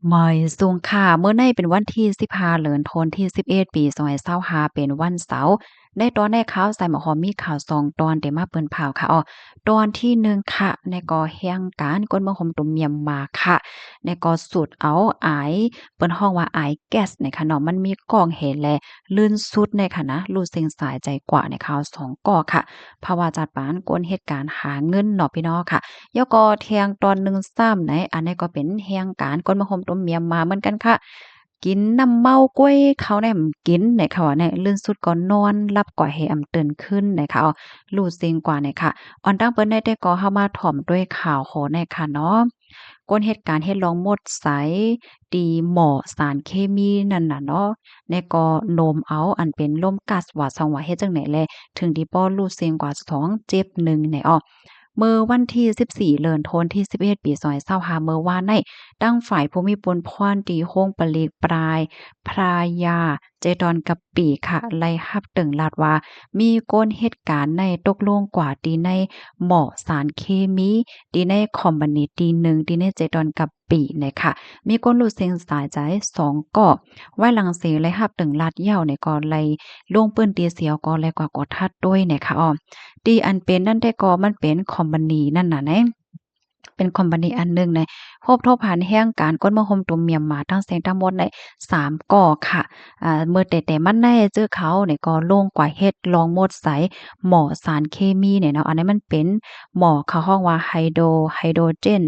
หมอยสูงค่ะเมื่อในเป็นวันที่15เดือนธันวาคมที่11ปี2025เป็นวันเสาร์ในตอนแรกข่าวใส่หมอหอมมีข่าว2ตอนได้มาเปิ้นผ่าวค่ะตอนที่1ค่ะในก็แห่งการก้นมะหมตุ่มเมียมมาค่ะในก็สูดเอาอายเปิ้นฮ้องว่าอายแก๊สในค่ะเนาะมันมีกองเหตุแลลื่นสุดในค่ะนะรู้เซ็งสายใจกว่าในข่าว2ก่อค่ะภาวะจัดปานก้นเหตุการณ์หาเงินเนาะพี่น้องค่ะ ยกอแทงตอนหนึ่งซ้ำไหนอันนี้ก็เป็นแหงการก้นมะฮมต้มเมียมมาเหมือนกันค่ะกินน้ำเมากล้วยเขาแหนมกินในเขาว่าในลื่นสุดก็นอนรับก่อให้อำเตือนขึ้นในค่ะรู้เสียงกว่าในค่ะออนตั้งเปิ้นได้ก็เข้ามาถ่อมด้วยข่าวโหในค่ะเนาะก้นเหตุการณ์เฮ็ดลองหมดไสตีหมอสารเคมีนั่นน่ะเนาะในก็โนมเอาอันเป็นลมก๊าซว่าซังว่าเฮ็ดจังไหนแลถึงดีป้อรู้เสียงกว่าสะท้องเจ็บหนึ่งในเมื่อวันที่14เดือนธันวาคมที่11ปี2025เมื่อวานในตั้งฝ่ายภูมิพลพรตีโฮงปะเลกปลายพรายาเจดอนกับปีค่ะไล่ฮับตึงลาดว่ามีก้นเหตุการณ์ในตกลงกว่าตีในหมอสารเคมีตีในคอมบานีตีหนึ่งตีในเจดอนกับปีเนี่ยค่ะมีก้นรูดเซ็งสายใจ2ก่อไว้หลังเสไล่ฮับตึงลาดเหย้าในก่อไล่ลงปืนตีเสียวก่อไล่กว่ากดทัดด้วยเนี่ยค่ะที่อันเป็นนั่นได้ก็มันเป็นคอมพานีนั่นน่ะแหนะเป็นคอมพานีอันหนึ่งในพบโทษผ่านแห่งการก้นมะฮมตุ่มเมียมมาทั้งเสียงทั้งหมดใน3ก่อค่ะเมื่อแต่มันได้เจอเขาเนี่ยก็โล่งกว่าเฮ็ดลองหมดใสหมอสารเคมีเนี่ยเนาะอันนี้มันเป็นหมอเขาฮ้องว่าไฮโดรเจน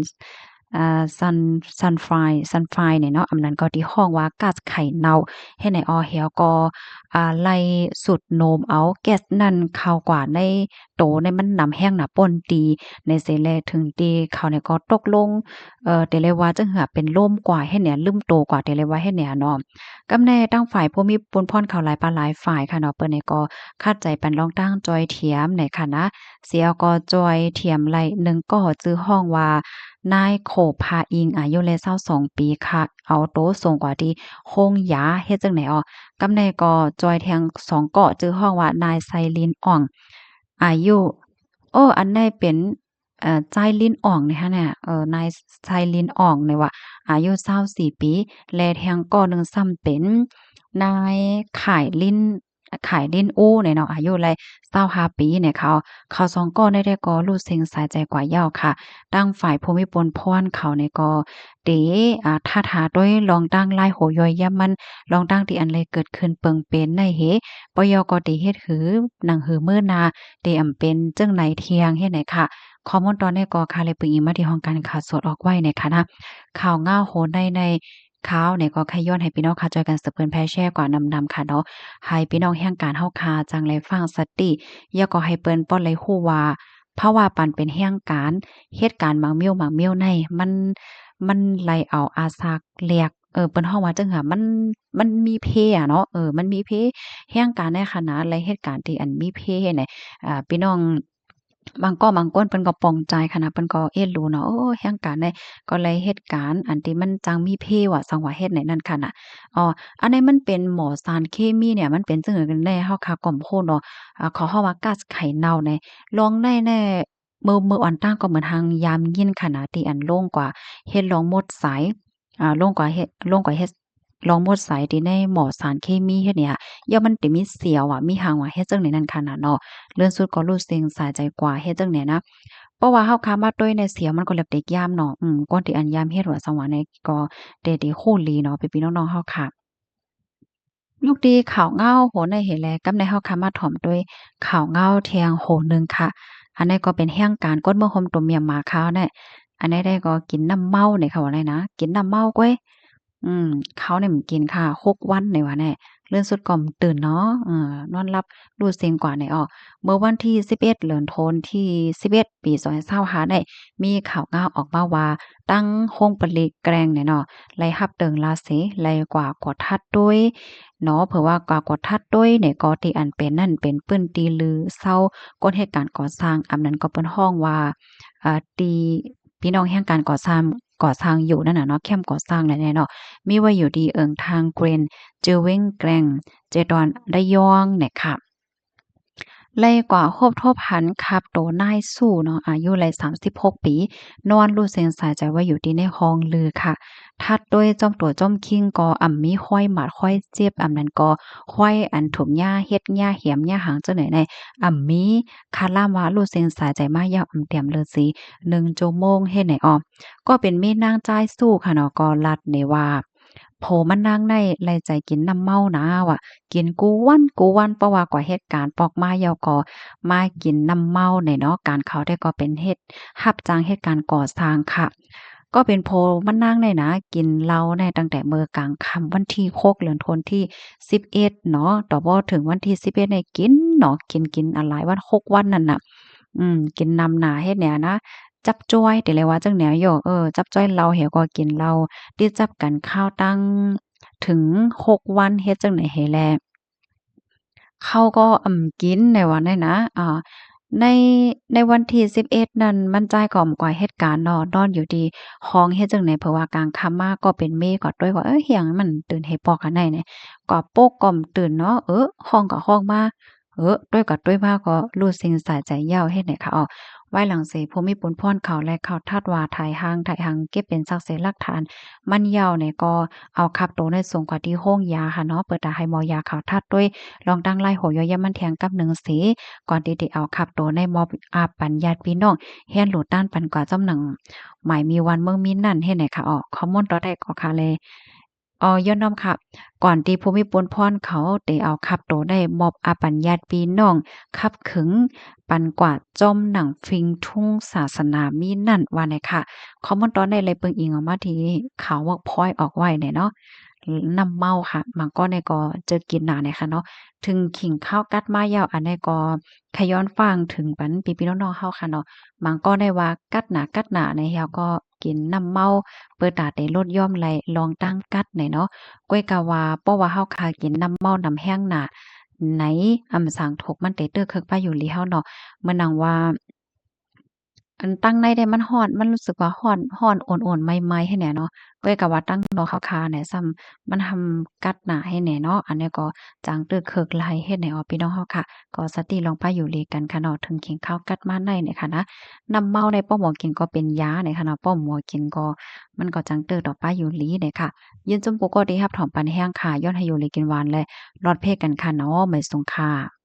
ซันไฟเนี่ยเนาะอันนั้นก็ที่ฮ้องว่าก๊าซไข่เน่าเฮ็ดให้เหี่ยวก็ไล่สูดโนมเอาแก๊สนั้นเข้ากว่าในโตในมันหนำแห้งน่ะป่นตีในเสแลถึงตีเขาเนี่ยก็ตกลงแต่เลยว่าจังหาเป็นล่มกว่าเฮ็ดเนี่ยลืมโตกว่าแต่เลยว่าเฮ็ดเนี่ยเนาะกำแน่ตั้งฝ่ายผู้มีบุญพรเขาหลายปานหลายฝ่ายค่ะเนาะเปิ้นนี่ก็คัดใจปันลองตั้งจอยเถียมในค่ะนะเสียก็จอยเถียมไหล1ก็จื้อห้องว่านายโขพาอิงอายุแล22ปีค่ะเอาโตสูงกว่าที่โคงหยาเฮ็ดจังไหนกำแน่ก็จอยแทง2เกาะจื้อห้องว่านายไซลินอ่องอายุอันใดเป็นใจายลินอ่องนะคะเนี่ยนายไซลินอ่องเนี่ยว่าอายุ24ปีและแทงก้อหนึ่งซ้ำเป็นนายข่ายลิ้นอู้เนี่ยเนาะอายุไร25ปีเนี่ยเขาสองก้อนได้ก็รู้เซ็งสายใจกว่าเหย้าค่ะตั้งฝ่ายภูมิพลพรเขาเนี่ยก็เตท่าทาด้วยลองตั้งลายโหย่อยย่ำมันลองตั้งที่อันเลยเกิดขึ้นเปิงเป็นในปยก็ติเฮ็ดหือหนังหือมื้อนาเตอำเป็นจังไหนเที่ยงเฮ็ดไหนค่ะข้อมูลตอนนี้ก็ค่ะเลยปึงอีกมาที่ห้องการข่าวสดออกไว้นะคะนะข่าวง่าวโหนในข่าวเนี่ยก็ใครย้อนให้พี่น้องค่ะจอยกันสืบเพิ่นแพร่แชร์กว่านำค่ะเนาะให้พี่น้องแห่งการเฮาคาจังไลฟังสติอย่าก็ให้เปิ้นป้อนไลฮู้ว่าภาวะปันเป็นแห่งการเหตุการณ์บางเมี่ยวในมันไหลเอาอาสากแหลกเปิ้นฮ้องว่าจังหะมันมีเพอะเนาะมันมีเพแห่งการในขณะและเหตุการณ์ที่อันมีเพเนี่ยพี่น้องบางก้นเพิ่นก็ปลองใจขนาดเพิ่นก็เอ็ดรู้เนาะแฮ่งการได้ก็เลยเหตุการณ์อันที่มันจังมีเพว่าสังว่าเฮ็ดไหนนั่นค่ะน่ะอันนี้มันเป็นหมอสารเคมีเนี่ยมันเป็นจั่งใดกันแน่เฮาค่ะก็บ่ฮู้เนาะเขาเฮาว่าก๊าซไข่เน่าในลองได้แน่มื้ออ่อนตั้งก็เหมือนทางยามยินขนาดที่อันโล่งกว่าเฮ็ดลองหมดสายโล่งกว่าเฮ็ดลองหมดสายที่ในหมอสารเคมีเฮ็ดเนี่ยย่อมมันติมีเสียวอะมีหางว่าเฮ็ดจั่งใดนั่นค่ะน่ะเนาะ เลื่อนสุดก็รู้สึกสายใจกว่าเฮ็ดจั่งใดนะเพราะว่าเฮาค้ามาด้วยในเสียมันก็แลบเด็กยามเนาะก่อนที่อันยามเฮ็ดว่าสังว่าในก็ได้ที่คูหลีเนาะพี่ๆน้องๆเฮาค่ะลูกดีข้าวเง้าโหในเห็นแลกำในเฮาค้ามาถ่อมด้วยข้าวเง้าแทงโหหนึ่งค่ะอันนี้ก็เป็นแห่งการก้นเมื่อหมตุ่มเมียมหมาขาวเนี่ยอันนี้ได้ก็กินน้ำเมาเนี่ยเขาว่าได้นะกินน้ำเมาก้วยอืมเขาเนี่ยมันกินค่ะ6วันนี่ว่าแน่เลื่อนสุดก็ตื่นเนาะนอนหลับรู้เซ็งกว่านี่เมื่อวันที่11เดือนธันวาคมที่11ปี2025ได้มีข่าวง่าวออกมาว่าตั้งโรงผลิตแกลงเนี่ยเนาะไล่รับเติงลาเสไล่กว่ากดทัดด้วยเนาะเผื่อว่ากว่ากดทัดด้วยเนี่ยก็ที่อันเป็นนั่นเป็นปื้นตีลือเศร้าก้นเหตุการณ์ก่อสร้างอันนั้นก็เปิ้นฮ้องว่าตีพี่น้องแห่งการก่อสร้างอยู่นั่นน่ะเนาะแคมป์ก่อสร้างนั่นแหละเนาะมีไว้อยู่ดีเอิงทางเกรนเจอเว้งแกร่งเจดอนระยองเนี่ยค่ะ เลยกว่าครบทบหันครับโตนายสู้เนาะอายุเลย36ปีนอนรู้เซ็งสายใจว่าอยู่ที่ในห้องลือค่ะทัดด้วยจอมตัวจอมคิงก็มีห้อยหมัดห้อยเจ็บนั้นก็ห้อยอันถมหญ้าเฮ็ดหญ้าเหียมหญ้าหางจังไหนในมีคาล่ามว่ารู้เซ็งสายใจมายาวเตรียมเลยสิ1ชั่วโมงเฮ็ดไหนอ้อก็เป็นเมนางจ้ายสู้ค่ะเนาะก็ลัดในว่าโผมันนางในไลใจกินน้ำเมานะว่ะกินกูวันเพราะว่ากว่าเหตุการณ์ปอกมายาวก่อมากินน้ำเมาเนี่ยเนาะการเขาได้ก็เป็นเฮ็ดรับจ้างเหตุการณ์ก่อสร้างค่ะก็เป็นโพมันนางในนะกินเหล้าในตั้งแต่มื้อกลางค่ำวันที่6เดือนธันที่11เนาะต่อบ่ถึงวันที่11เนี่ยกินเนาะกินอันหลายวัน6วันนั่นน่ะกินนำหน้าเฮ็ดแหนนะจับจ้อยติเลยว่าจังแหนโยจับจ้อยเหล้าเหี่ยวก็กินเหล้าติดจับกันข้าวตั้งถึง6วันเฮ็ดจังไหนให้แล เขาก็กินในวันนั้นนะในในวันที่11นั่นมันจ่ายก่อมกว่าเหตุการณ์เนาะนอนอยู่ดีห้องเฮ็ดจั่งใดเพราะว่ากลางค่ำมาก็เป็นเมฆก็ด้วยว่าเฮ้ยเฮียงมันตื่นให้ปอกกันได้แหน่ก็โป๊กก่อมตื่นเนาะห้องก็ห้องมาต้วยก็ต้วยมาก็รู้สิ่งสายใจเหย้าเฮ็ดให้ค่ะไว้หลังสิภูมิพลพรเขาและเขาทัดว่าถ่ายหังเก็บเป็นสักเสนหลักฐานมันเหย้าเนี่ยก็เอาขับโตในส่งกว่าที่โรงยาค่ะเนาะเปิดตาให้หมอยาเขาทัดด้วย ลองตั้งไล่โหย่อยๆมันแทงกับหนึ่งสีก่อนที่จะเอาขับโตในมอบปัญญาติพี่น้องเฮียนหลุดต้านปันกว่าจำหนังหมายมีวันเมืองมีนั่นเฮ็ดไหนค่ะคอมมอนต่อได้ก็ค่ะเลยย้อนนำค่ะก่อนที่ภูมิพลพรเขาได้เอาขับโตได้มอบปัญญาติพี่น้องขับขึงปันกว่าจอมหนังฟิงทุ่งศาสนามีนั่นว่าไหนค่ะคอมมอนตอนได้เลยเปิงอิงออกมาที่ข่าวเวิร์กพอยต์ออกไว้เนี่ยเนาะน้ำเมาค่ะมันก็ในก็เจอกินหนาเนี่ยค่ะเนาะ ถึงขิงข้าวกัดมายาวอันนี้ก็ขย้อนฟังถึงปันพี่ๆน้องๆเฮาค่ะเนาะมันก็ได้ว่ากัดหนาในเฮาก็กินน้ำเมาเปิดตาได้ลดย่อมไหลลองตั้งกัดไหนเนาะก้อยกะว่าเพราะว่าเฮาคากินน้ำเมาน้ำแห้งน่ะไหนสางถกมันเตเตอเคิกป้าอยู่ลีเฮาเนาะเมื่อนังว่า อันตั้งในได้มันร้อน มันรู้สึกว่าร้อนโอนๆไหม้ๆให้แหน่เนาะก็เลยกะว่าตั้งรอคาๆเนี่ยซ้ำมันทำกัดหน้าให้แหน่เนาะอันนี้ก็จังตึกเคิกไหลเฮ็ดให้พี่น้องเฮาค่ะก็สติลองไปอยู่เลกันค่ะเนาะถึงขิงข้าวกัดมาในเนี่ยค่ะนะน้ำเมาในป้อหมอกินก็เป็นยาเนี่ยค่ะเนาะป้อหมอกินก็มันก็จังตึกต่อไปอยู่หลีเนี่ยค่ะยินจมปกก็ดีรับถอมปันแห้งค่ะย้อนให้อยู่เลกินหวานและรอดเพศกันค่ะเนาะไม่สงค่ะ